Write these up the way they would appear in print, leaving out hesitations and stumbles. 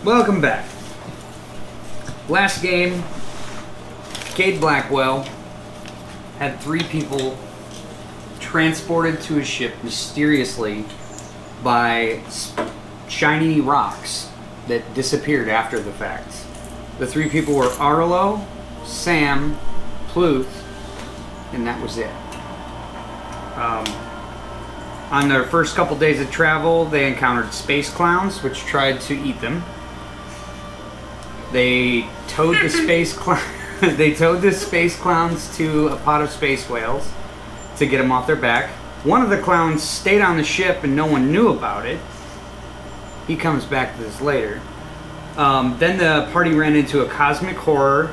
Welcome back. Last game, Cade Blackwell had 3 people transported to his ship mysteriously by shiny rocks that disappeared after the fact. The 3 people were Arlo, Sam, Pluth, and that was it. On their first couple days of travel, they encountered space clowns, which tried to eat them. They towed the space clowns to a pod of space whales to get them off their back. One of the clowns stayed on the ship and no one knew about it. He comes back to this later. Then the party ran into a cosmic horror.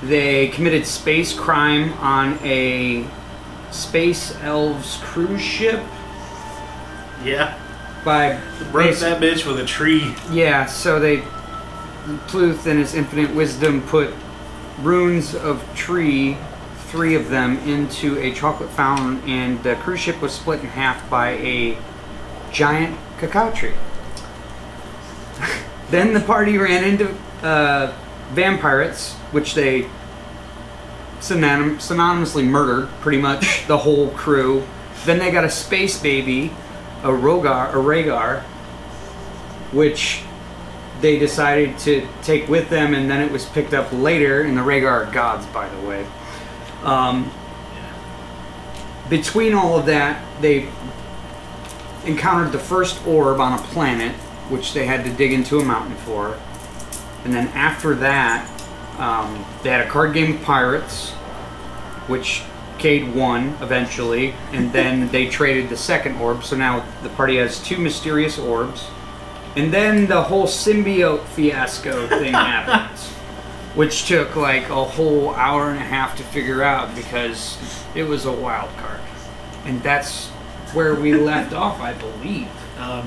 They committed space crime on a Space Elves cruise ship. Yeah. Broke that bitch with a tree. Yeah, so Pluth in his infinite wisdom put runes of tree, 3 of them, into a chocolate fountain, and the cruise ship was split in half by a giant cacao tree. Then the party ran into vampires, which they synonymously murdered pretty much the whole crew. Then they got a space baby, a Rhaegar, which they decided to take with them, and then it was picked up later, and the Rhaegar are gods, by the way. Between all of that, they encountered the first orb on a planet, which they had to dig into a mountain for. And then after that, they had a card game of pirates, which Cade won eventually, and then they traded the second orb, so now the party has 2 mysterious orbs. And then the whole symbiote fiasco thing happens, which took like a whole hour and a half to figure out because it was a wild card. And that's where we left off, I believe.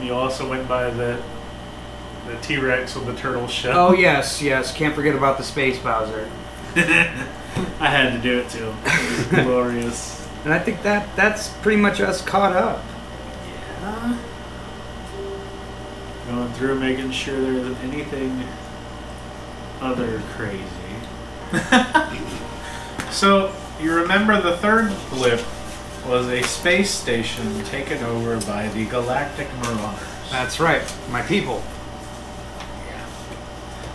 You also went by the T-Rex with the turtle shell. Oh, yes. Can't forget about the Space Bowser. I had to do it too. It was glorious. And I think that's pretty much us caught up. Yeah. Going through making sure there isn't anything other crazy. So, you remember the third blip was a space station taken over by the Galactic Marauders. That's right, my people.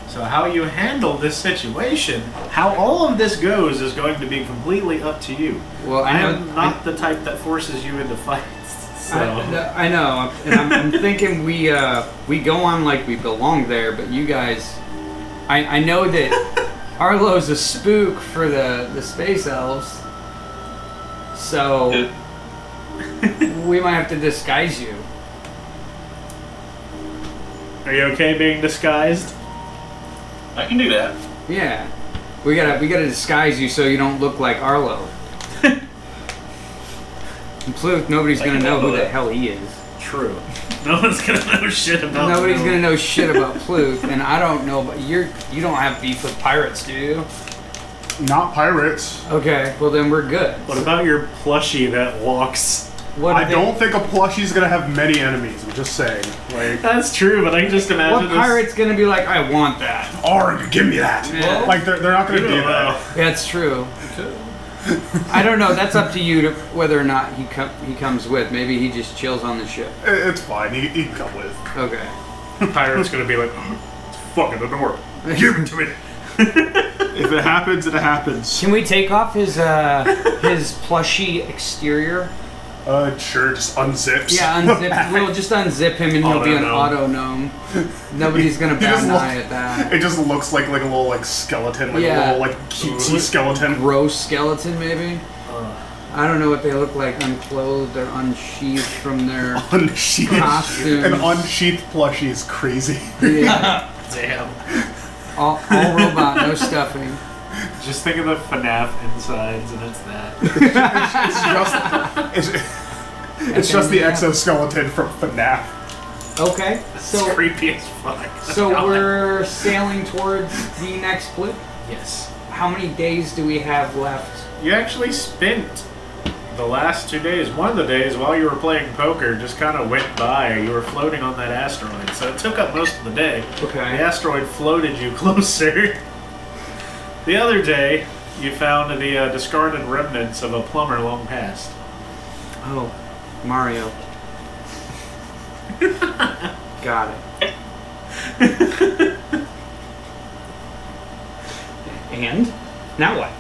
So how you handle this situation, how all of this goes, is going to be completely up to you. Well, I am not the type that forces you into fights. So. I know, and I'm thinking we go on like we belong there, but you guys, I know that Arlo's a spook for the Space Elves, so we might have to disguise you. Are you okay being disguised? I can do that. Yeah, we gotta disguise you so you don't look like Arlo. And Pluth, nobody's gonna know who the hell he is. True. No one's gonna know shit about. Nobody's gonna know shit about Pluth, and I don't know. But you don't have beef with pirates, do you? Not pirates. Okay, well then we're good. What about your plushie that walks? I don't think a plushie's gonna have many enemies. I'm just saying. Like, that's true, but I can just imagine. What pirate's gonna be like? I want that. Arg, give me that. Yeah. Like they're not gonna do that. That's true. I don't know. That's up to you to whether or not he comes with. Maybe he just chills on the ship. It's fine. He can come with. Okay. Pirate's gonna be like, it's fucking adorable. Give it to me. If it happens, it happens. Can we take off his plushy exterior? Sure, just unzips. Yeah, unzip. We'll just unzip him and he'll be an auto gnome. Nobody's gonna bat an eye at that. It just looks like a little skeleton, a little cutesy skeleton. Gross skeleton, maybe. I don't know what they look like, unclothed or unsheathed from their costumes. An unsheathed plushie is crazy. Yeah. Damn. All robot, no stuffing. Just think of the FNAF insides, and it's that. It's just the exoskeleton from FNAF. Okay, It's so creepy as fuck. so we're sailing towards the next blip. Yes. How many days do we have left? You actually spent the last 2 days. One of the days while you were playing poker just kind of went by. You were floating on that asteroid, so it took up most of the day. Okay. The asteroid floated you closer. The other day, you found the discarded remnants of a plumber long past. Oh, Mario. Got it. And now what?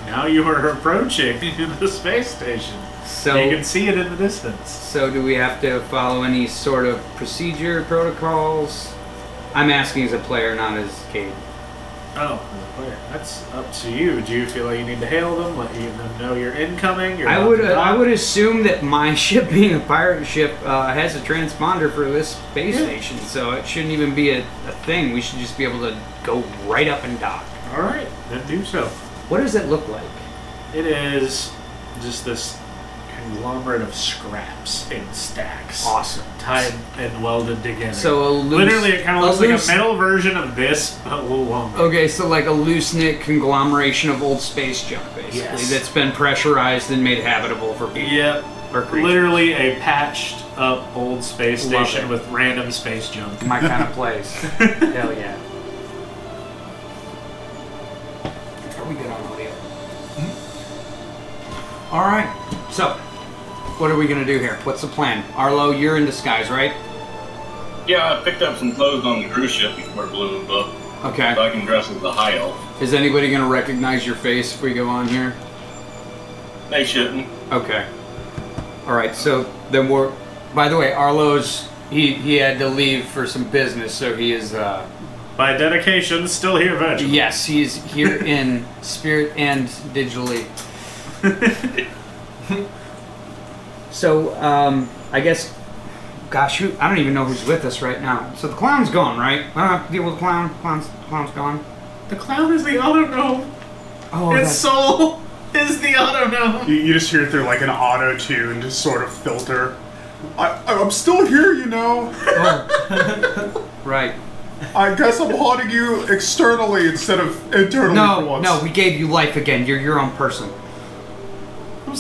Now you are approaching the space station. So You can see it in the distance. So do we have to follow any sort of procedure, protocols? I'm asking as a player, not as Cade. Oh, as a player. That's up to you. Do you feel like you need to hail them, let them know you're incoming? You're I about would to dock? I would assume that my ship, being a pirate ship, has a transponder for this space station, so it shouldn't even be a thing. We should just be able to go right up and dock. All right, then do so. What does it look like? It is just this conglomerate of scraps in stacks. Awesome. Tied and welded together. So a loose, literally, it kind of looks loose- like a metal version of this, but a little longer. Okay, so like a loose-knit conglomeration of old space junk, basically, Yes. that's been pressurized and made habitable for people. Yep. Or creatures. Literally a patched up old space Love station it. with random space junk. My kind of place. Hell yeah. Are we good on audio? All right. So, what are we gonna do here? What's the plan? Arlo, you're in disguise, right? Yeah, I picked up some clothes on the cruise ship before it blew up, Okay. so I can dress as a high elf. Is anybody gonna recognize your face if we go on here? They shouldn't. Okay. All right. So then we're. By the way, Arlo's he had to leave for some business, so he is. By dedication, still here virtually. Yes, he's here in spirit and digitally. So, I guess, gosh, I don't even know who's with us right now. So the clown's gone, right? I don't have to deal with the clown. Clown's gone. The clown is the auto gnome. Oh, Its soul is the auto gnome. You just hear through like an auto tune, just sort of filter. I'm still here, you know. right. I guess I'm haunting you externally instead of internally for once. No, we gave you life again. You're your own person.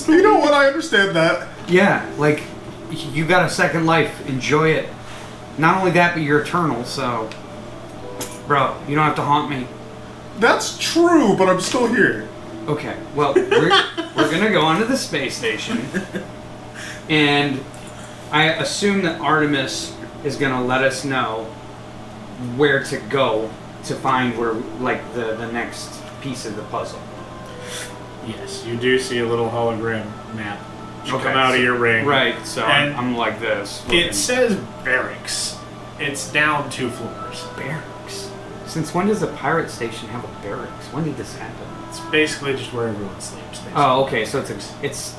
You know what? I understand that. Yeah, like, you got a second life. Enjoy it. Not only that, but you're eternal, so... Bro, you don't have to haunt me. That's true, but I'm still here. Okay, well, we're gonna go onto the space station, and I assume that Artemis is gonna let us know where to go to find where, like, the next piece of the puzzle. Yes, you do see a little hologram map come Okay, out of your ring. Right, so And I'm like this. It says barracks. It's down 2 floors. barracks. Since when does a pirate station have a barracks? When did this happen? It's basically just where everyone sleeps. Basically. Oh, okay, so it's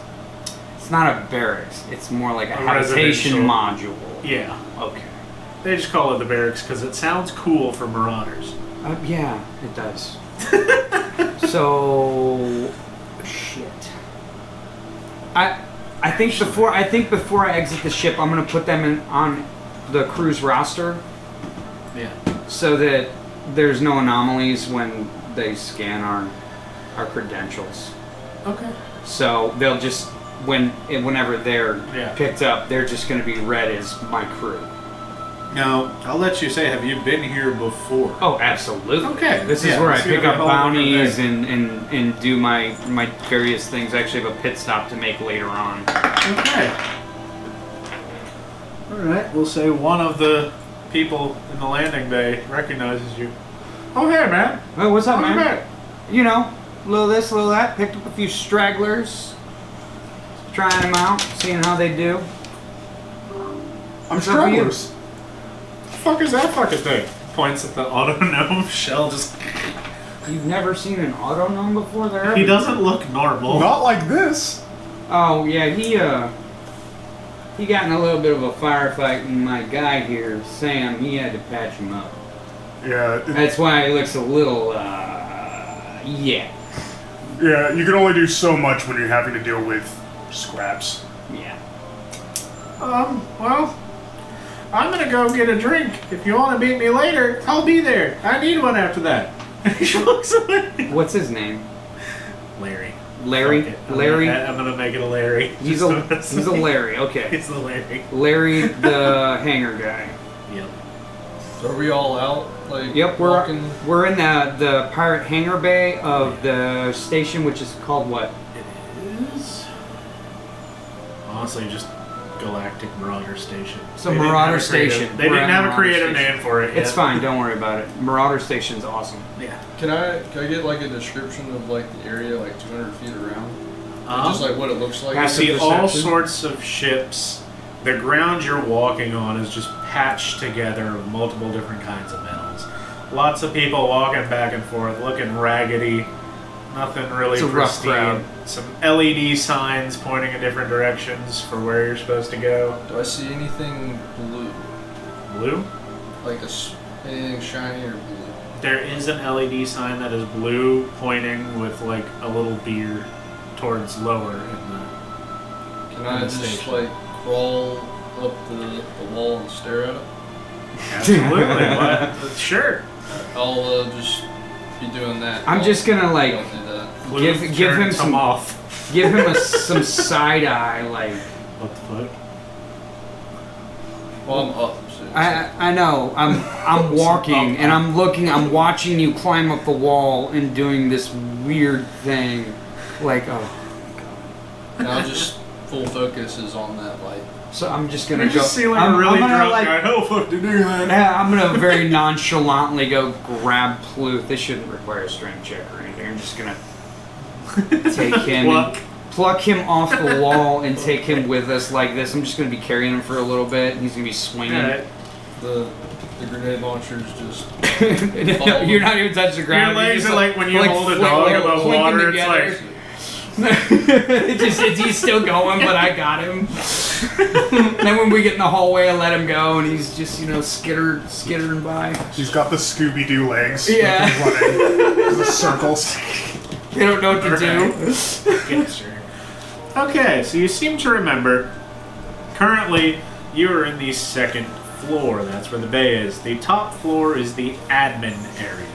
not a barracks. It's more like a habitation residential. module. Yeah. Okay. They just call it the barracks because it sounds cool for Marauders. Yeah, it does. So, shit. I think before I exit the ship, I'm gonna put them on the cruise roster Yeah. so that there's no anomalies when they scan our credentials. Okay. So they'll just whenever they're Yeah. picked up, they're just gonna be read as my crew. Now, I'll let you say, have you been here before? Oh, absolutely. Okay. This is Yeah, where I it's pick gonna up be a whole different bounties thing. and do my various things. I actually have a pit stop to make later on. Okay. Alright, we'll say one of the people in the landing bay recognizes you. Oh, hey, man. Oh, what's up, Welcome man? back. You know, a little this, a little that. Picked up a few stragglers. Trying them out, seeing how they do. I'm What's up with you? stragglers. The fuck is that fucking thing? Points at the auto gnome shell. Just You've never seen an auto gnome before? There. he doesn't look normal. Not like this. Oh yeah, he got in a little bit of a firefight, and my guy here, Sam, he had to patch him up. Yeah. That's why he looks a little, yeah. Yeah, you can only do so much when you're having to deal with scraps. Yeah. Well, I'm gonna go get a drink. If you want to meet me later, I'll be there. I need one after that. He looks away. What's his name? Larry. Larry? Fuck it. Larry? I'm gonna make it a Larry. He's a Larry, okay. He's a Larry. Larry the hanger guy. Yep. So are we all out? Like, Yep, walking? we're in the pirate hangar bay of the station, which is called what? It is honestly just Galactic Marauder Station. So Marauder Station. They We're didn't at have a Marauder creative Station. name for it. It's yet. fine, don't worry about it. Marauder Station's awesome. Yeah. Can I get like a description of like the area like 200 feet around? Uh-huh. Just like what it looks like? You Passive see all perception. sorts of ships. The ground you're walking on is just patched together of multiple different kinds of metals. Lots of people walking back and forth, looking raggedy. Nothing really It's a rough pristine. crowd. Some LED signs pointing in different directions for where you're supposed to go. Do I see anything blue? Blue? Like anything shiny or blue? There is an LED sign that is blue, pointing with like a little beer towards lower in the. Can I the just station. like crawl up the wall and stare at it? Absolutely. What? Sure. I'll just be doing that. I'm just gonna like I'll do that. Blue give him turns some off. give him some side eye like. What the fuck? Well, I'm up. So I know. I'm walking and I'm looking. I'm watching you climb up the wall and doing this weird thing, like and I'll just full focus is on that light. So I'm just gonna You go. just see like I'm, a really I'm gonna, drunk like, guy. How the fuck to do that? Yeah, I'm gonna very nonchalantly go grab Pluth. This shouldn't require a strength check or anything. I'm just gonna take him, and pluck him off the wall, and take him with us like this. I'm just gonna be carrying him for a little bit. He's gonna be swinging. Alright. The grenade launchers just. You're not even touching the ground. Your You're legs just are like when you hold a flick- dog like, above clinking water. together. It's like. He's still going, but I got him. And then when we get in the hallway, I let him go, and he's just skittering by. He's got the Scooby-Doo legs. Yeah. Like he's running. The circles. They don't know what to do. Yes, sure. Okay, so you seem to remember. Currently, you are in the second floor. That's where the bay is. The top floor is the admin area.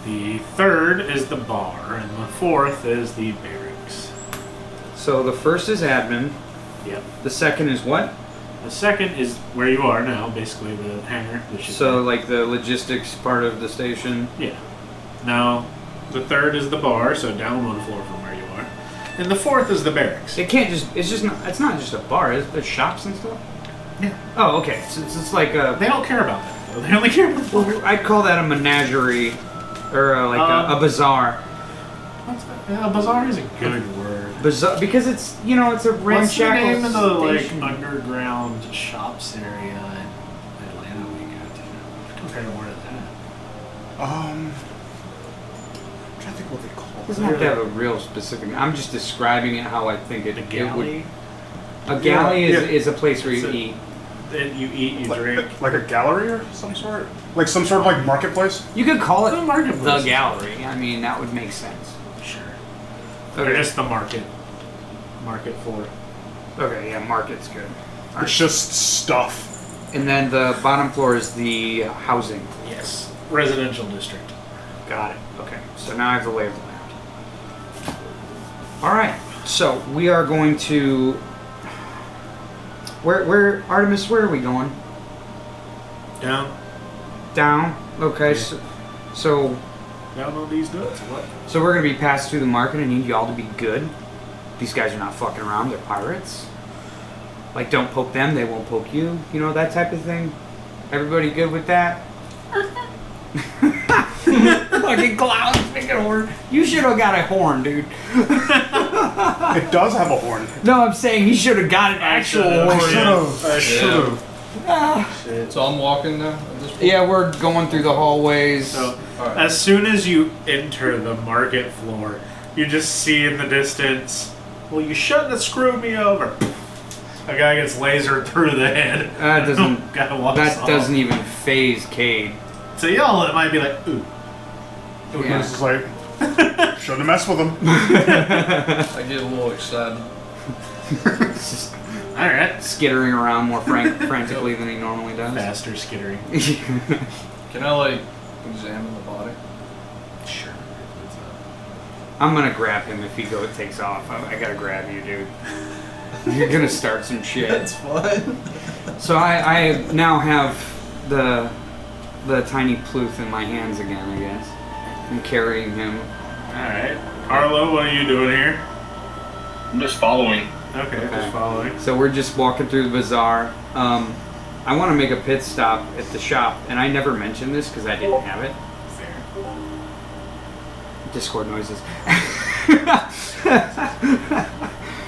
The third is the bar, and the fourth is the barracks. So the first is admin. Yep. The second is what? The second is where you are now, basically the hangar. The ship So like the logistics part of the station. yeah. Now, the third is the bar, so down one floor from where you are, and the fourth is the barracks. It can't just. It's not just a bar. There's shops and stuff. Yeah. Oh, okay. So it's like a. They don't care about that, though. They only care about the bar. Well, I'd call that a menagerie, or a bazaar. Yeah, bazaar is a good word. Bazaar because it's it's a What's the ramshackle name of the like station. underground shops area in Atlanta we got to? Compare to where that. I'm trying to think what they call It it. doesn't have to have a real specific. I'm just describing it how I think it. The it galley. would, a galley Yeah. is a place where It's you a- eat. That you eat, you drink. Like a gallery or some sort? Like some sort of like marketplace? You could call it The marketplace. the gallery. I mean, that would make sense. Sure. Okay. Or just the market. Market floor. Okay, yeah, market's good. It's just stuff. And then the bottom floor is the housing. Yes. Residential district. Got it. Okay, so now I have the lay of the land. All right, so we are going to. Where Artemis? Where are we going? Down. Down. Okay, Yeah. so Down on these nuts. What? So we're gonna be passed through the market. I need y'all to be good. These guys are not fucking around. They're pirates. Like, don't poke them. They won't poke you. You know, that type of thing. Everybody good with that? Fucking clown. Speaking of horn. You should have got a horn, dude. It does have a horn. No, I'm saying he should have got an actual horn. I should've. Shit. So I'm walking now at this point? Yeah, we're going through the hallways. So, Alright. as soon as you enter the market floor, you just see in the distance, well, you shouldn't have screwed me over. A guy gets lasered through the head. That doesn't. Guy walks That off. doesn't even phase Cade. To y'all, it might be like, ooh. Yeah. This is like, shouldn't have messed with him. I get a little excited. Just All right. skittering around more frantically than he normally does. Faster skittering. Can I like examine the body? Sure. I'm gonna grab him if he takes off. I gotta grab you, dude. You're gonna start some shit. That's fun. So I now have the tiny Pluth in my hands again, I guess. I'm carrying him. Alright. Arlo, what are you doing here? I'm just following. Okay, just following. So we're just walking through the bazaar. I want to make a pit stop at the shop, and I never mentioned this because I didn't have it. Fair. Discord noises.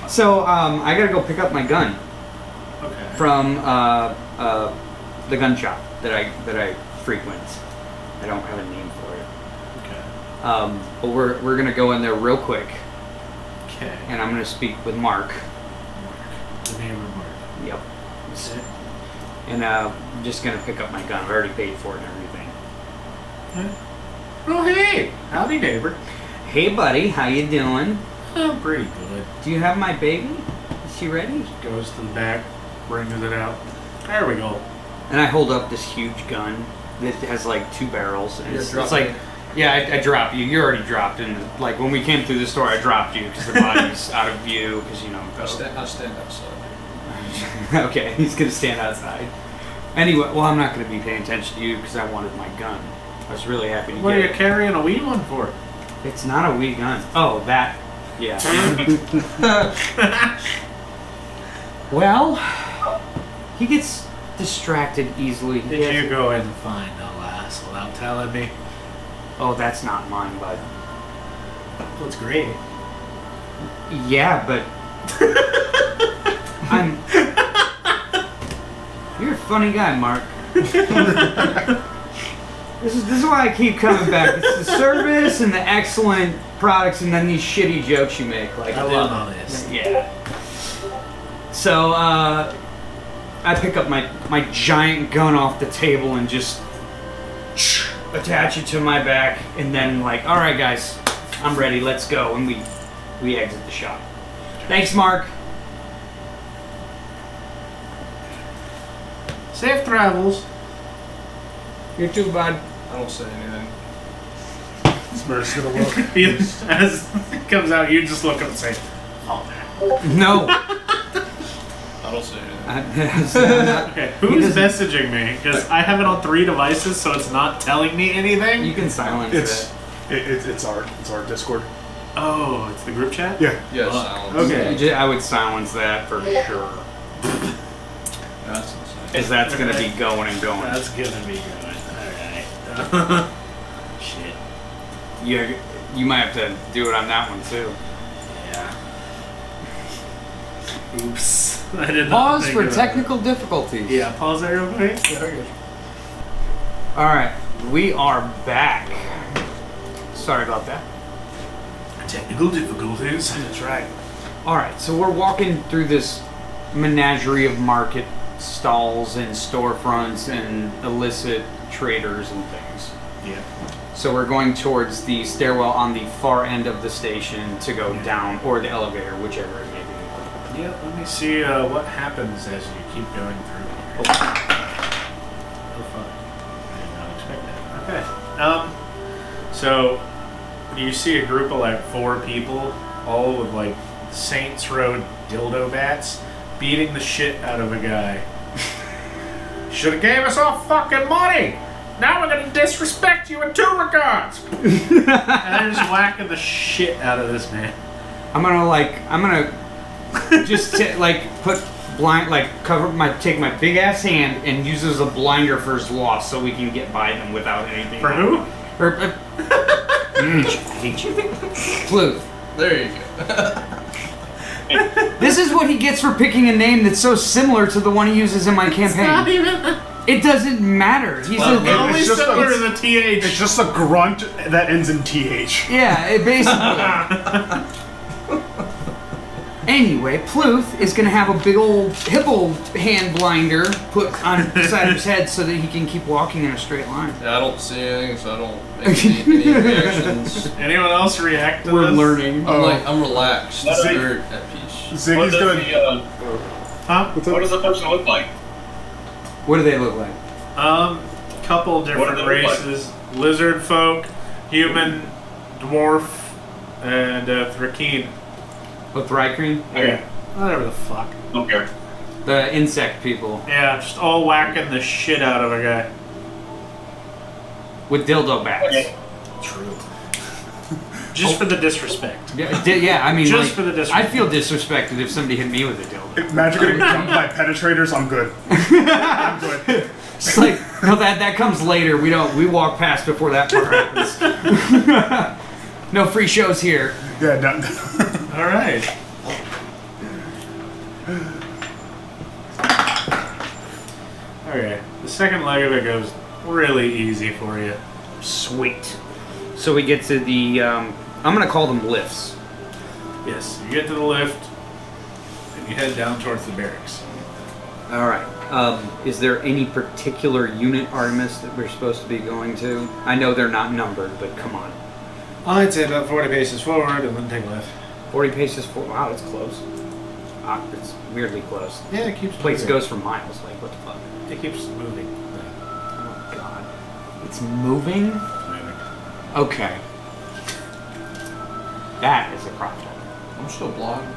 So I gotta go pick up my gun Okay. from the gun shop that I frequent. I don't have a name for it. Okay. But we're gonna go in there real quick, Okay. and I'm gonna speak with Mark. Mark. The name of Mark. Yep. Okay. And I'm just gonna pick up my gun. I already paid for it and everything. Oh, hey! Howdy, neighbor. Hey, buddy, how you doing? Oh, pretty good. Do you have my baby? Is she ready? Goes to the back, brings it out. There we go. And I hold up this huge gun that has like 2 barrels, and Yeah, it's drop like, me. yeah, I dropped you. You already dropped, and like when we came through the store, I dropped you because the body's out of view. Because I stand outside. Okay, he's gonna stand outside. Anyway, well, I'm not gonna be paying attention to you because I wanted my gun. I was really happy to What get are you it. carrying a wee one for? It's not a wee gun. Oh, that. Yeah. Well, he gets distracted easily. Did you go and find the lass without telling me? Oh, that's not mine, bud. Well, it's great. Yeah, but You're a funny guy, Mark. This is why I keep coming back. It's the service and the excellent products, and then these shitty jokes you make. Like I love all this. Yeah. So I pick up my giant gun off the table and just attach it to my back, and then like, all right, guys, I'm ready. Let's go, and we exit the shop. Thanks, Mark. Safe travels. You too, bud. I don't say anything. Smurf's gonna look. As it comes out, you just look up and say, "Oh man." No. I don't say anything. Okay, who's messaging me? Because I have it on 3 devices, so it's not telling me anything. You can silence It's our Discord. Oh, it's the group chat? Yeah. Yeah, Fuck. silence. Okay. I would silence that for sure. That's insane. As that's gonna be going and going. That's gonna be good. Alright. Shit. You might have to do it on that one too. Yeah. Oops. I did not Pause think for about technical difficulties. that. Yeah, pause there real quick. All right, we are back. Sorry about that. Technical difficulties. That's right. All right, so we're walking through this menagerie of market stalls and storefronts and illicit traders and things. Yeah. So we're going towards the stairwell on the far end of the station to go down, or the elevator, whichever it may be. Yeah, let me see what happens as you keep going through. Oh, fuck. I did not expect that. Okay. So, you see a group of like 4 people, all with like Saints Row dildo bats, beating the shit out of a guy. Should have gave us all fucking money! Now we're gonna disrespect you in 2 regards! And they're just whacking the shit out of this man. I'm gonna just put blind, take my big ass hand and use it as a blinder for his loss so we can get by them without anything. For who? I hate you. Pluth. There you go. This is what he gets for picking a name that's so similar to the one he uses in my campaign. It doesn't matter. He's Well, a, Only It's just similar a- to the TH. It's just a grunt that ends in TH. yeah, it basically. Anyway, Pluth is gonna have a big old hippo hand blinder put on the side of his head so that he can keep walking in a straight line. Yeah, I don't see anything, so I don't make any reactions. Anyone else react to We're this? learning. I'm relaxed. See- Very at peace. Ziggy's gonna. Huh? What does the person look like? What do they look like? Couple different do they look like? races: lizard folk, human, dwarf, and Thrakeen. Oh, Thrycreen? Okay. Whatever the fuck. Don't care. The insect people Yeah, just all whacking the shit out of a guy. with dildo bats. Okay. True. Just for the disrespect. Yeah, I mean, Just like, for the disrespect. I'd feel disrespected if somebody hit me with a dildo. If Magic getting jumped by penetrators, I'm good. I'm good. It's like, no, that comes later. We walk past before that part happens. No free shows here. Yeah, no. All right. Okay, the second leg of it goes really easy for you. Sweet. So we get to the, I'm going to call them lifts. Yes, you get to the lift, and you head down towards the barracks. All right. Is there any particular unit, Artemis, that we're supposed to be going to? I know they're not numbered, but come on. I'd say about 40 paces forward and then take a left. 40 paces forward. Wow, that's close. It's weirdly close. Yeah, it keeps Place moving. goes for miles. Like, what the fuck? It keeps moving. Oh, God. It's moving? Moving. Okay. That is a problem. I'm still blind.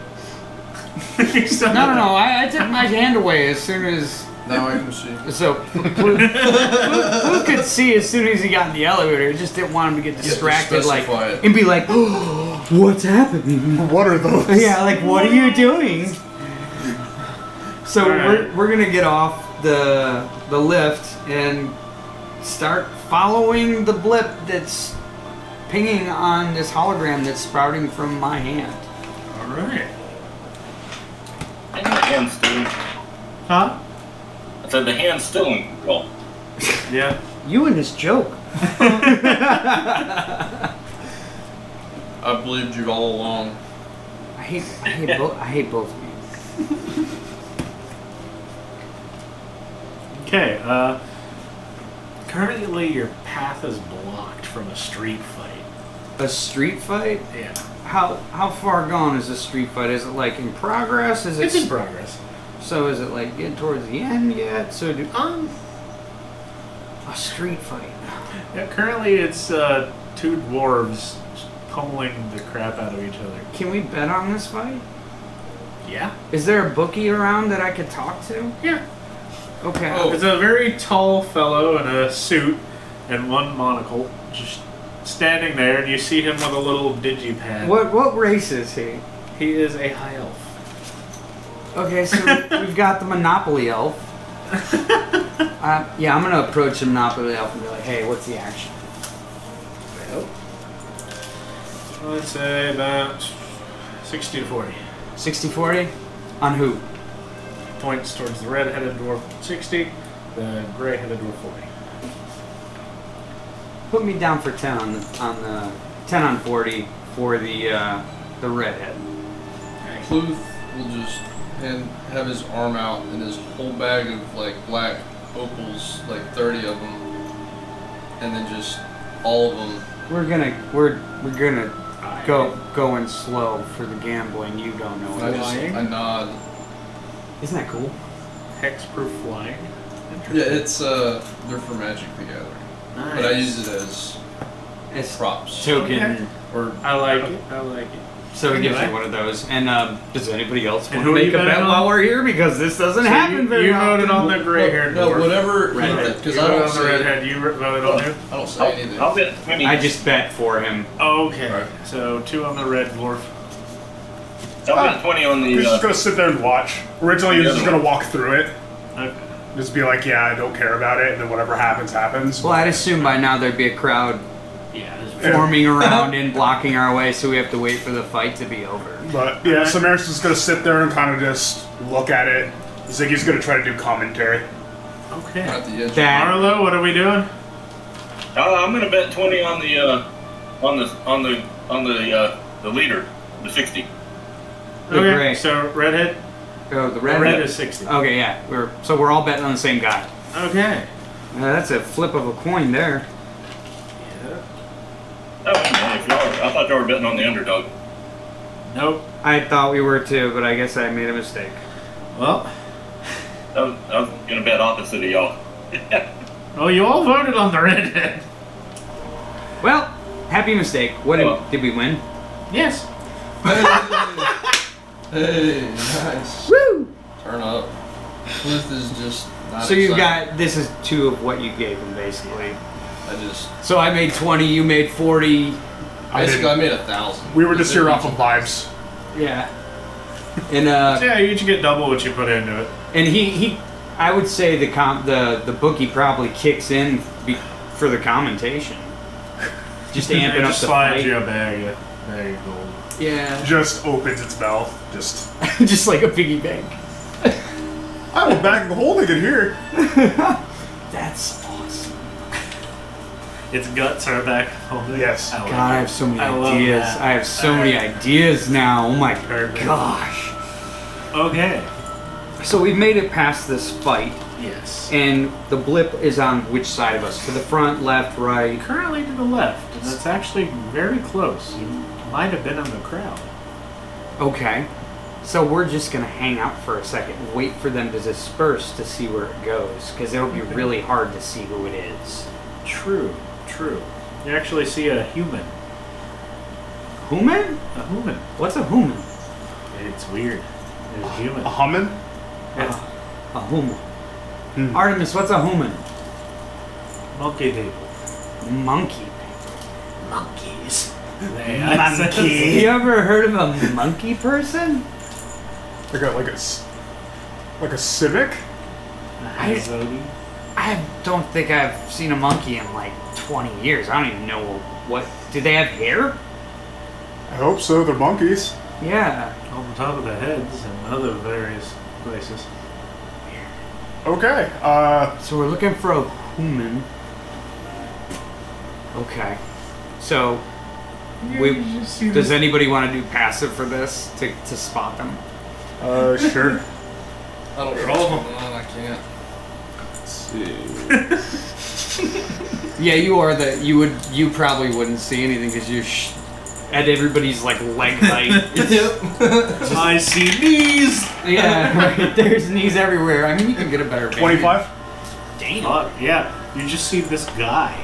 No. I took my hand away as soon as... Now I can see. So, Blue could see as soon as he got in the elevator. He just didn't want him to get distracted, like, specify it. and be like, oh, what's happening? What are those? Yeah, like, what are you doing? So Alright. we're gonna get off the lift and start following the blip that's pinging on this hologram that's sprouting from my hand. All right. And the hand's still. Huh? I said the hand's still in control. Yeah. You and this joke. I believed you all along. I hate both of you. Okay. Currently, your path is blocked from a street fight. A street fight? Yeah. How far gone is a street fight? Is it like in progress? Is it It's in progress. So is it like getting towards the end yet? So do a street fight. Yeah. Currently, it's two dwarves pummeling the crap out of each other. Can we bet on this fight? Yeah. Is there a bookie around that I could talk to? Yeah. Okay. Oh. It's a very tall fellow in a suit and one monocle, just standing there, and you see him with a little digipad. What race is he? He is a high elf. Okay, so we've got the Monopoly elf. Yeah, I'm gonna approach the Monopoly elf and be like, "Hey, what's the action?" Well, let's say about 60 to 40. 60-40? On who? Points towards the red-headed dwarf 60, the gray-headed dwarf 40. Put me down for 10 on the 10 on 40 for the redhead. Pluth will just have his arm out and his whole bag of like black opals, like 30 of them, and then just all of them. We're gonna go in slow for the gambling. You don't know what I nod. Isn't that cool? Hexproof flying. Yeah, it's they're for Magic the Gathering, Nice. but I use it as It's props. token. Okay. Or I like it. I like it. So it gives Anyway. you one of those. And does anybody else And want who to are make you a bet betting on? while we're here? Because this doesn't happen very You often. voted on the gray-haired no, dwarf. whatever. Redhead. Because You I voted don't on the say. redhead. You voted on who? I don't say anything. I'll bet 20. I just bet for him. Okay. Right. So 2 on the red dwarf. I'll bet 20 on We're just the. gonna sit there and watch. Originally, you're The just other gonna walk through it. Okay. Just be like, yeah, I don't care about it, and then whatever happens, happens. Well, I'd assume by now there'd be a crowd Yeah. forming around and blocking our way, so we have to wait for the fight to be over. But yeah, Samaris is gonna sit there and kind of just look at it. Ziggy's gonna try to do commentary. Okay. At the edge. That Marlo, what are we doing? I'm gonna bet 20 on the leader, the 60. The Okay. gray. So redhead. oh, the Red red. is 60. Okay, yeah. We're all betting on the same guy. Okay. That's a flip of a coin there. Yeah. Oh, man, if y'all, I thought y'all were betting on the underdog. Nope. I thought we were too, but I guess I made a mistake. Well, I was gonna bet opposite of y'all. well, you all voted on the redhead. Well, happy mistake. What did we win? Yes. Hey, nice. Woo! Turn up. Pluth is just not So you excited. got, this is 2 of what you gave him, basically. I just... So I made 20, you made 40. Basically, I made 1,000. We were just here off of vibes. Yeah. And Yeah, you each get double what you put into it. and he I would say the bookie probably kicks in for the commentation. Just It amping up just the slides fight. you a bag of gold. Yeah. Just opens its mouth. Just. Just like a piggy bank. I have a bag of holding it here. That's awesome. Its guts are back. Holding. Yes. I like God, I it. have so many I love ideas. that. I have so many ideas now. Oh my Perfect. gosh. Okay. So we've made it past this fight, Yes. and the blip is on which side of us? To the front, left, right? Currently to the left, and that's actually very close. You might have been on the crowd. Okay. So we're just gonna hang out for a second, wait for them to disperse to see where it goes, because it'll be really hard to see who it is. True. You actually see a human. Human? A human. What's a human? It's weird. It's human. A humming? It's A human. Artemis, what's a human? monkey people. Monkey. Monkeys. They You ever heard of a monkey person? Like a civic? I don't think I've seen a monkey in like 20 years. I don't even know what. Do they have hair? I hope so. They're monkeys. Yeah. On the top of the heads and other various places. Okay. So we're looking for a human. Okay. So, does anybody want to do passive for this to spot them? Sure. I don't know what's going on. I can't. Let's see. Yeah, you probably wouldn't see anything because you're at everybody's like leg height. I see knees! Yeah, right. There's knees everywhere. I mean, you can get a better vantage. 25? Damn. Fuck, yeah. You just see this guy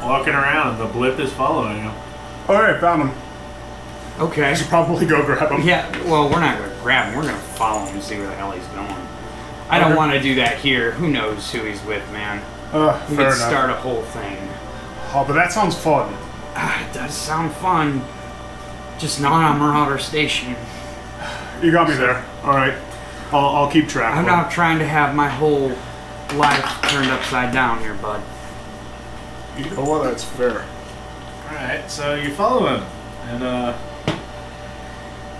walking around. The blip is following him. Alright, found him. Okay. I should probably go grab him. Yeah, well, we're not going to grab him. We're going to follow him and see where the hell he's going. I don't Okay. want to do that here. Who knows who he's with, man? We Fair could enough. start a whole thing. Oh, but that sounds fun. It does sound fun. Just not on Marauder Station. You got me there. Alright. I'll keep track. I'm not trying to have my whole life turned upside down here, bud. You know what? That's fair. Alright, so you follow him. And,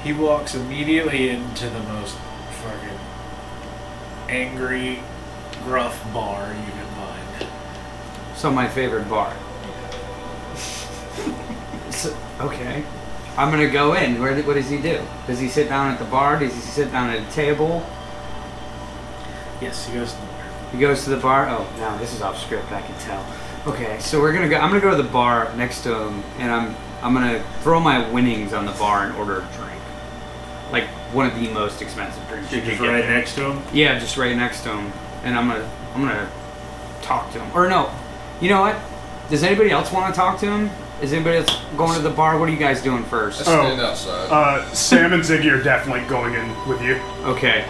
he walks immediately into the most fucking angry, gruff bar you can find. So my favorite bar. Okay. I'm gonna go in. What does he do? Does he sit down at the bar? Does he sit down at a table? Yes, he goes to the bar. He goes to the bar. Oh, no, this is off script. I can tell. Okay, so we're gonna go. I'm gonna go to the bar next to him, and I'm gonna throw my winnings on the bar and order a drink, like one of the most expensive drinks you You're could just get right there. next to him? Yeah, just right next to him, and I'm gonna talk to him. Or no, you know what? Does anybody else want to talk to him? Is anybody else going to the bar? What are you guys doing I first? stand outside. Sam and Ziggy are definitely going in with you. Okay.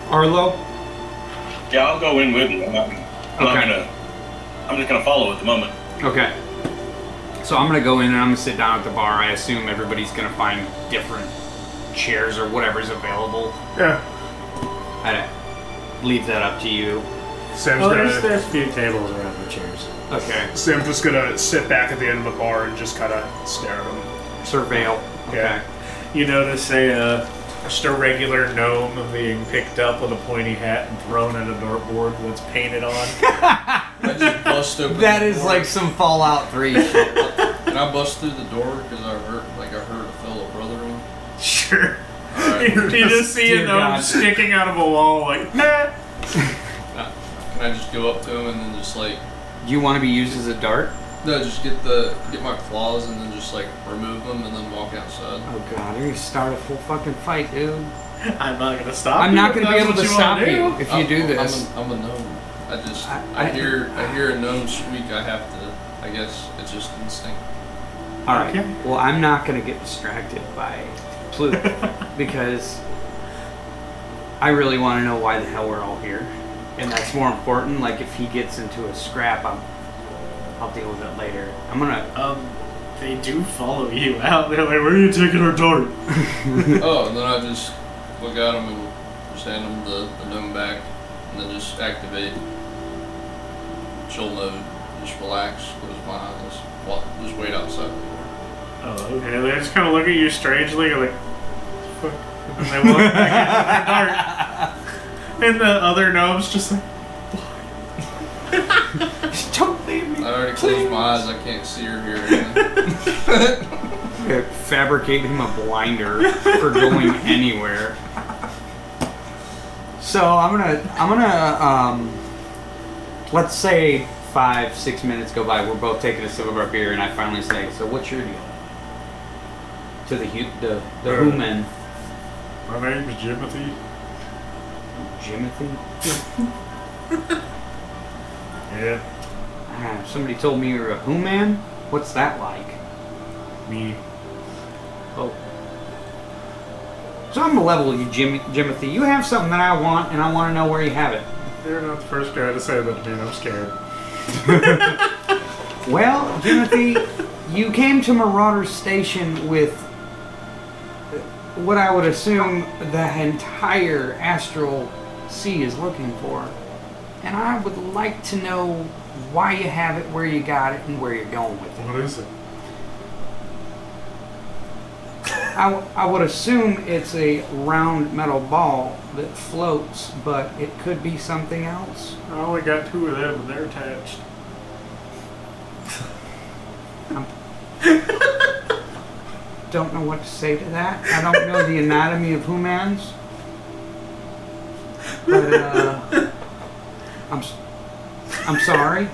Arlo? Yeah, I'll go in with you. Okay. I'm just gonna follow at the moment. Okay. So I'm gonna go in and I'm gonna sit down at the bar. I assume everybody's gonna find different chairs or whatever's available. Yeah. I leave that up to you. Sam's Oh, gonna. there's a few tables around the chairs. Okay. Sam's just gonna sit back at the end of the bar and just kind of stare at him. Surveil. Okay. Yeah. You notice just a regular gnome being picked up with a pointy hat and thrown at a dartboard that's painted on. I just bust open That the is door. like some Fallout 3 shit. Can I bust through the door? Because I heard a fellow brother on. Sure. Alright. You just see a Dear gnome God. sticking out of a wall like, eh. Can I just go up to him and then just like, Do you want to be used as a dart? No, just get my claws and then just like remove them and then walk outside. Oh god, you're gonna start a full fucking fight, dude. I'm not gonna stop. I'm you not if gonna be that's able to what stop wanna you do. if you do this. I'm a gnome. I hear a gnome squeak. I have to. I guess it's just instinct. All right. Okay. Well, I'm not gonna get distracted by Pluke because I really want to know why the hell we're all here, and that's more important. Like if he gets into a scrap, I'll deal with it later. I'm gonna. They do follow you out. They're like, where are you taking our dart? Oh, and then I just look at him and just hand him the gnome back, and then just activate chill mode. Just relax, close my eyes, just wait outside. Oh, okay. They just kind of look at you strangely, like, fuck. And then they walk back into their dart. And the other gnome's just like, Don't leave me. I already closed my eyes. I can't see or hear anything. Okay, fabricate him a blinder for going anywhere. So I'm gonna let's say 5-6 minutes go by. We're both taking a sip of our beer, and I finally say, "So what's your deal?" To the human. my name is Jimothy. Jimothy. Yeah, Somebody told me you're a who man. What's that like? me. Oh. So I'm gonna level you, Jimothy. You have something that I want, and I want to know where you have it. You're not the first guy to say that to me, and I'm scared. Well, Jimothy, you came to Marauder Station with what I would assume the entire Astral Sea is looking for. And I would like to know why you have it, where you got it, and where you're going with it. What is it? I would assume it's a round metal ball that floats, but it could be something else. I only got 2 of them, and they're attached. Don't know what to say to that. I don't know the anatomy of humans. But I'm sorry.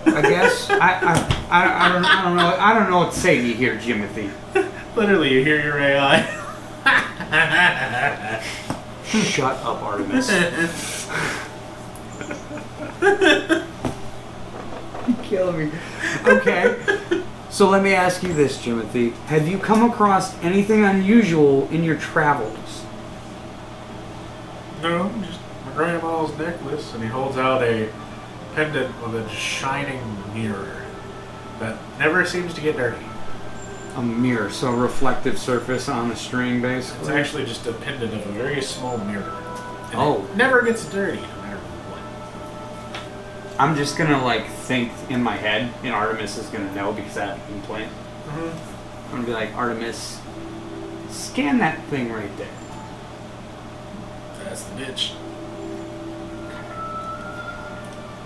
I guess I don't know what to say to you here, Jimothy. Literally, you hear your AI. Shut up, Artemis. You're killing me. Okay. So let me ask you this, Jimothy. Have you come across anything unusual in your travels? No, just my grandma's necklace, and he holds out a pendant with a shining mirror that never seems to get dirty. A mirror, so a reflective surface on a string, basically. It's actually just a pendant of a very small mirror. And Oh. it never gets dirty, no matter what. I'm just gonna think in my head, and Artemis is gonna know because I've been playing. I'm gonna be like, Artemis, scan that thing right there. That's the bitch.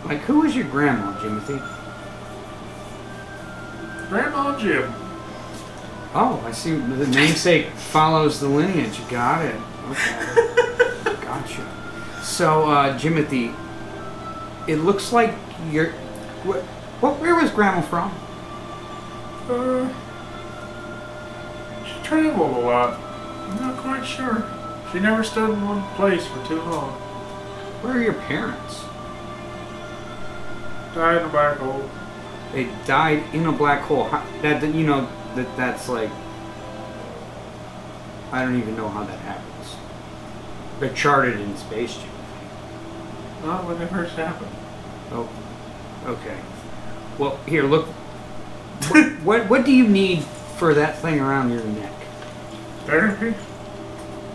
Like, who is your grandma, Jimothy? Grandma Jim. Oh, I see. The namesake follows the lineage. Got it. Okay. Gotcha. So, Jimothy, it looks like you're. Where was Grandma from? She traveled a lot. I'm not quite sure. She never stood in one place for too long. Where are your parents? Died in a black hole. They died in a black hole. That's like. I don't even know how that happens. They're charted in space, Jimothy. Not when it first happened. Oh, okay. Well, here, look. What do you need for that thing around your neck? Therapy?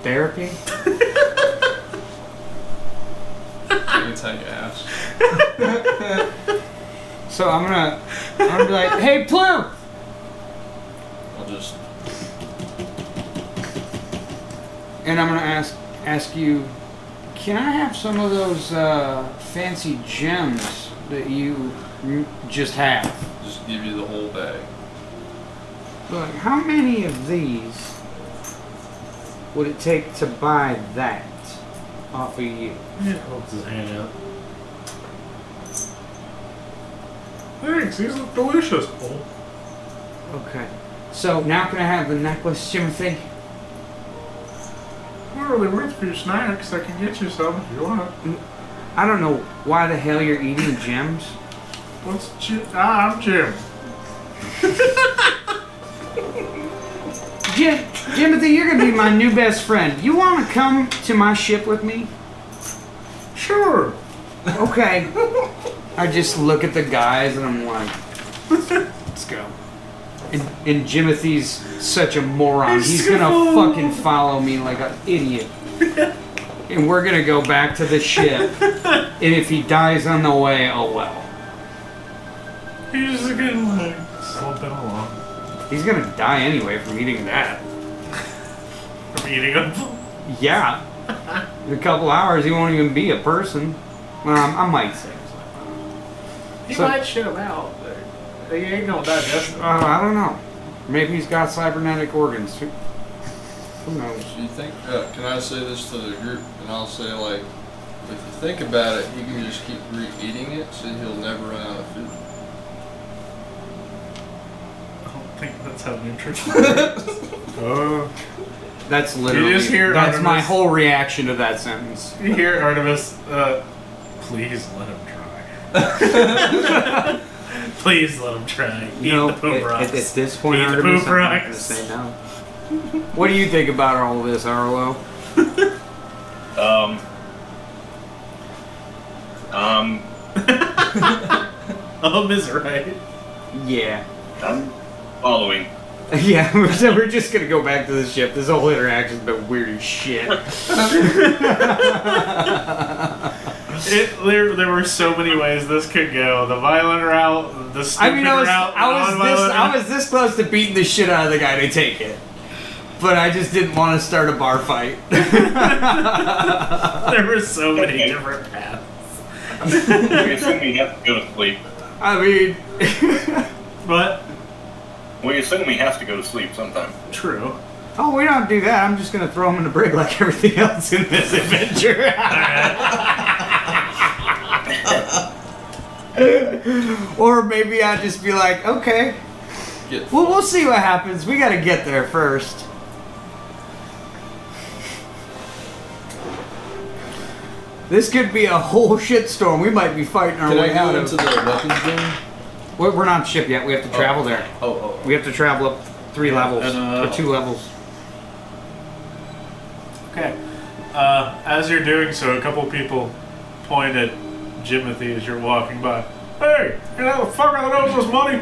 Therapy? Anytime you ask. So I'm gonna be like, hey, Plue! I'll just. And I'm gonna ask you, can I have some of those fancy gems that you just have? Just give you the whole bag. Look, how many of these would it take to buy that off of you? Yeah, holds his hand out. Thanks, these look delicious. Oh. Okay. So now can I have the necklace, Timothy? Well, they're worth a few snacks. I can get you some if you want. I don't know why the hell you're eating gems. What's Jim? Ah, I'm Jim. Timothy, you're gonna be my new best friend. You want to come to my ship with me? Sure. Okay. I just look at the guys and I'm like, let's go. And Jimothy's such a moron. He's gonna fucking follow me like an idiot. And we're gonna go back to the ship. And if he dies on the way, oh well. He's gonna like slumping along. He's gonna die anyway from eating that. From eating them. Yeah. In a couple hours, he won't even be a person. Well, I might say. He So- might shit him out, but he ain't gonna digest them. I don't know. Maybe he's got cybernetic organs. Who knows? Do you think, can I say this to the group? And I'll say, like, if you think about it, he can just keep re-eating it, so he'll never run out of food. I don't think that's how nutrition works. That's literally. You just hear that's Artemis. my whole reaction to that sentence. You hear Artemis, please let him try. Please let him try. Eat the poop rocks. At this point, Eat the Artemis, poop I'm not rocks. gonna say no. What do you think about all of this, Arlo? Is right. Yeah. I'm following. Yeah, so we're just gonna go back to the ship. This whole interaction's been weird as shit. There were so many ways this could go. The violent route, the stupid route, I was this close to beating the shit out of the guy to take it. But I just didn't want to start a bar fight. There were so many different paths. We assume we have to go to sleep. I mean... But We assume we have to go to sleep sometime. true. Oh, we don't do that. I'm just going to throw him in the brig like everything else in this adventure. Or maybe I'd just be like, okay. Well, we'll see what happens. We got to get there first. This could be a whole shitstorm. We might be fighting our Can I way out go of into the weapons room? We're not ship yet. We have to travel there. Oh. We have to travel up 3 levels. and, Or 2 levels. Okay. As you're doing so, a couple people point at Jimothy as you're walking by. Hey, you know the fucker that owes us money?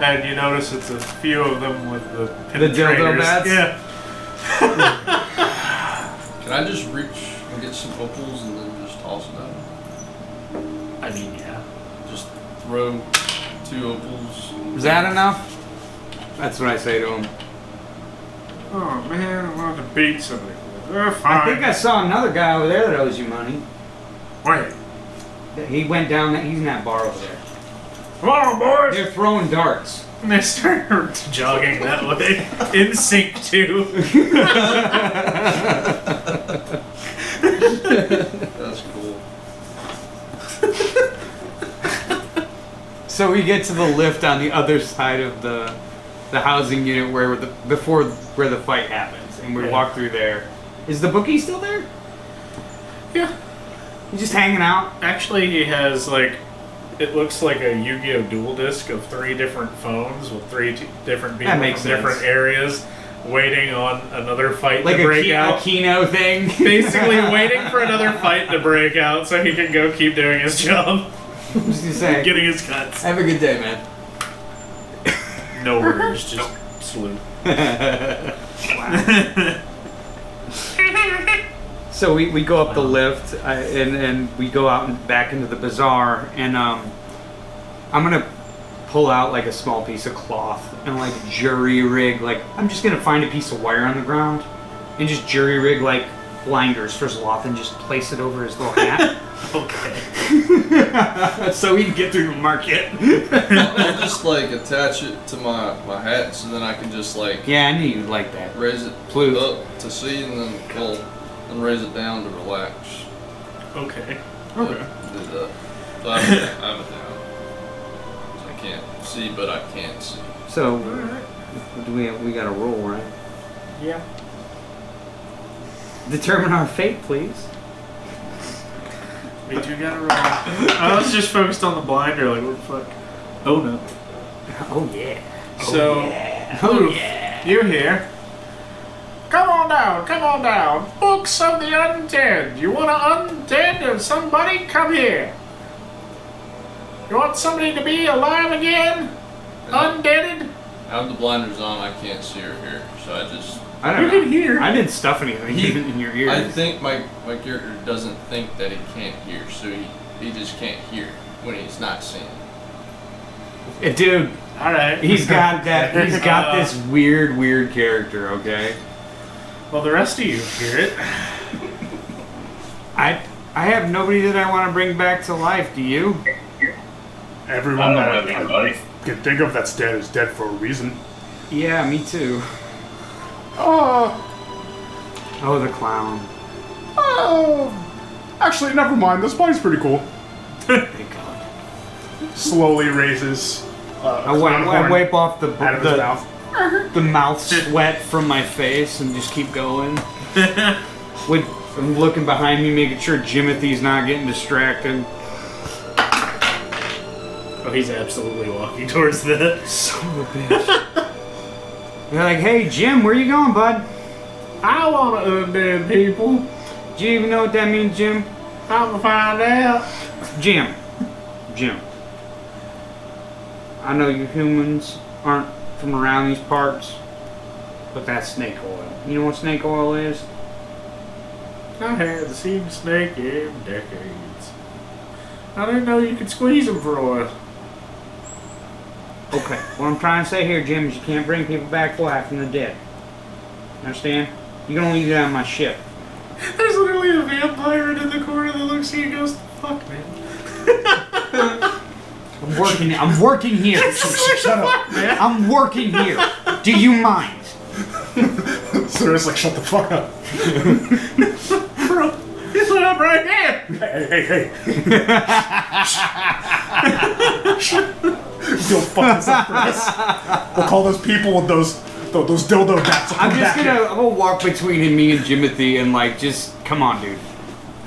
And you notice it's a few of them with the dildo penetrators. bats? Yeah. Can I just reach and get some opals and then just toss it out? I mean, yeah. Just throw 2 opals. Is that enough? That's what I say to him. Oh man, I want to beat somebody. Fine. I think I saw another guy over there that owes you money. Wait. He went down that. He's in that bar over there. Come on, boys! They're throwing darts. And they start jogging that way. In sync, too. That's cool. So we get to the lift on the other side of the housing unit where the fight happens, and we Yeah. walk through there. Is the bookie still there? Yeah. He's just hanging out. Actually, he has, like, it looks like a Yu-Gi-Oh! Dual disc of 3 different phones with 3 different people That from makes different sense. areas waiting on another fight Like to break a out. Kino thing. Basically waiting for another fight to break out so he can go keep doing his job. I'm just gonna say, Getting his cuts. have a good day, man. No worries, just salute. So we go up the lift and we go out and back into the bazaar, and I'm gonna pull out like a small piece of cloth and like jury rig, like I'm just gonna find a piece of wire on the ground and just jury rig like blinders for Zloth and just place it over his little hat. Okay. So he can get through the market. I'll just like attach it to my hat so then I can just like Yeah, I knew you'd like that. raise it Ploof. up to see and then and raise it down to relax. Okay. Do that. So I have it down. can't see, but I can see. So, Alright. we got to roll, right? Yeah. Determine our fate, please. Me too, gotta roll. I was just focused on the blinder, like, what the fuck? Oh no. Oh yeah. So, Oh yeah. you're here. Come on down. Books of the undead. You want an undead or somebody? Come here. You want somebody to be alive again? Undeaded? I have the blinders on. I can't see or hear, so I just. I don't You know. can hear. I didn't stuff anything even in your ears. I think my character doesn't think that he can't hear, so he just can't hear when he's not seeing. Dude, Alright. he's got that. He's got this weird character. Okay. Well, the rest of you hear it. I have nobody that I want to bring back to life. Do you? Everyone I don't that have anybody. I can think of that's dead is dead for a reason. Yeah, me too. Oh, the clown. Actually, never mind. This body's pretty cool. Thank God. Slowly raises. I wipe off the out of his mouth. the mouth sweat from my face and just keep going. I'm looking behind me, making sure Jimothy's not getting distracted. Oh, he's absolutely walking towards the... Son of a bitch. They're like, hey, Jim, where you going, bud? I want to undead people. Do you even know what that means, Jim? I'm gonna find out. Jim. I know you humans aren't from around these parts, but that's snake oil. You know what snake oil is? I haven't seen a snake in decades. I didn't know you could squeeze them for oil. Okay, what I'm trying to say here, Jim, is you can't bring people back to life from the dead. Understand? You can only do that on my ship. There's literally a vampire in the corner that looks at you and goes, fuck, man. I'm working here. Shut up. Man. I'm working here. Do you mind? Seriously, shut the fuck up. Bro, this one up right here. Hey. Don't fuck this up for us. We'll call those people with those dildo bats. I'm just gonna walk between me and Jimothy and like just come on, dude,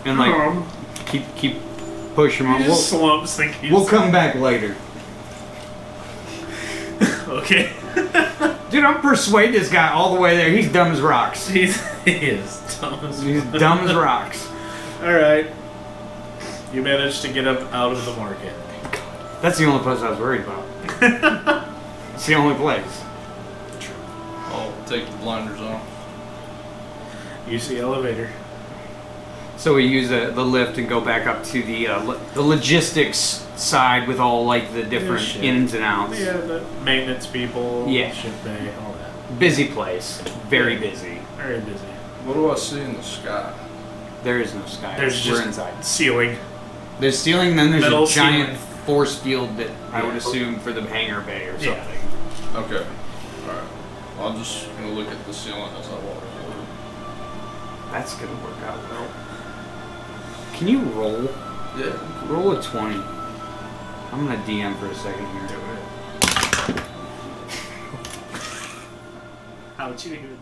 and like keep pushing him. He just slumps thinking. We'll come back later. Okay. Dude, I'm persuade this guy all the way there. He's dumb as rocks. He is dumb as He's dumb as rocks. Alright. You managed to get up out of the market. That's the only place I was worried about. It's the only place. I'll take the blinders off. Use the elevator. So we use the lift and go back up to the logistics side with all like the different shit. ins and outs. Yeah, the maintenance people, Yeah. ship bay, all that. Busy place. Very busy. Very busy. What do I see in the sky? There is no sky. There's We're just inside. ceiling. There's ceiling, then there's Metal a giant ceiling. force field that I would Yeah. assume for the hangar bay or something. Yeah. Okay. Alright. Well, I'm just gonna look at the ceiling as I walk forward. That's gonna work out well. Can you roll? Yeah. Roll a 20. I'm gonna DM for a second here. How'd you even